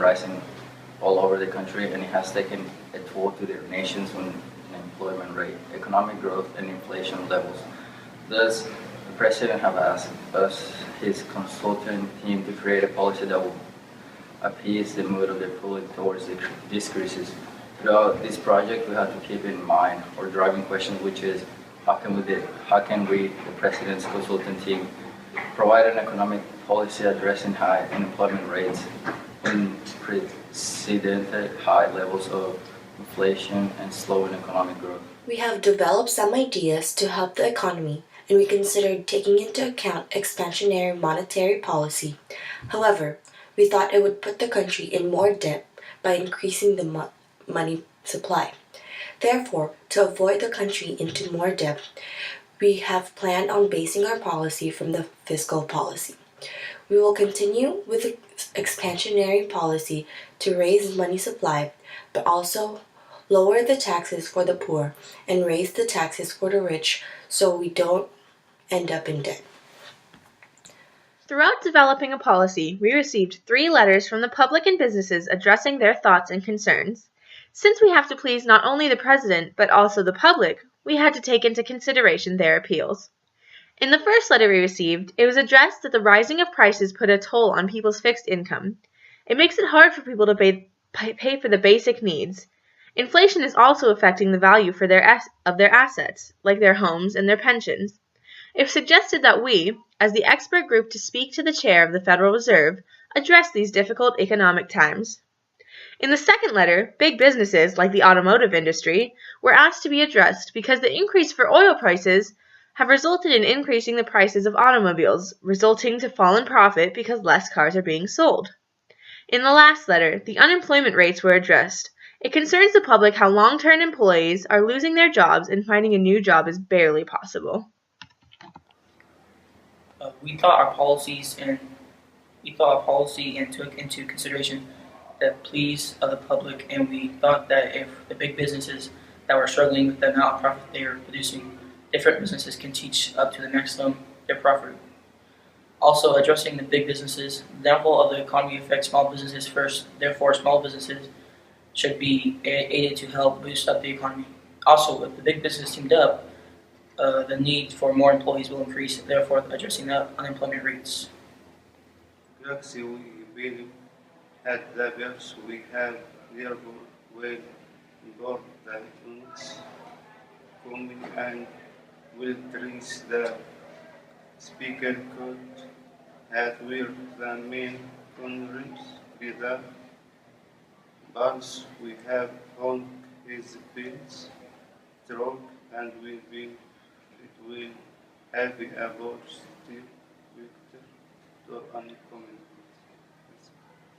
rising all over the country, and it has taken a toll to their nations on employment rate, economic growth, and inflation levels. Thus, the President have asked us, his consultant team, to create a policy that will appease the mood of the public towards these crises. Throughout this project, we have to keep in mind our driving question, which is how can we, the President's consultant team, provide an economic policy addressing high unemployment rates, unprecedented high levels of inflation, and slowing economic growth. We have developed some ideas to help the economy, and we considered taking into account expansionary monetary policy. However, we thought it would put the country in more debt by increasing the money supply. Therefore, to avoid the country into more debt, we have planned on basing our policy from the fiscal policy. We will continue with the expansionary policy to raise money supply, but also lower the taxes for the poor and raise the taxes for the rich so we don't end up in debt. Throughout developing a policy, we received 3 letters from the public and businesses addressing their thoughts and concerns. Since we have to please not only the President, but also the public, we had to take into consideration their appeals. In the first letter we received, it was addressed that the rising of prices put a toll on people's fixed income. It makes it hard for people to pay for the basic needs. Inflation is also affecting the value of their assets, like their homes and their pensions. It suggested that we, as the expert group to speak to the chair of the Federal Reserve, address these difficult economic times. In the second letter, big businesses, like the automotive industry, were asked to be addressed because the increase for oil prices have resulted in increasing the prices of automobiles, resulting to fall in profit because less cars are being sold. In the last letter, the unemployment rates were addressed. It concerns the public how long-term employees are losing their jobs and finding a new job is barely possible. We thought our policy and took into consideration the pleas of the public, and we thought that if the big businesses that were struggling with the amount of profit they are producing, different businesses can teach up to the maximum their profit. Also, addressing the big businesses, the downfall of the economy affects small businesses first. Therefore, small businesses should be aided to help boost up the economy. Also, if the big business teamed up, the need for more employees will increase, therefore addressing the unemployment rates. Galaxy we believe at the best we have therefore well endured the influence coming and will trace the speaker could at where the main conference be the balance we have found his bills strong and will have a positive vector to uncommon.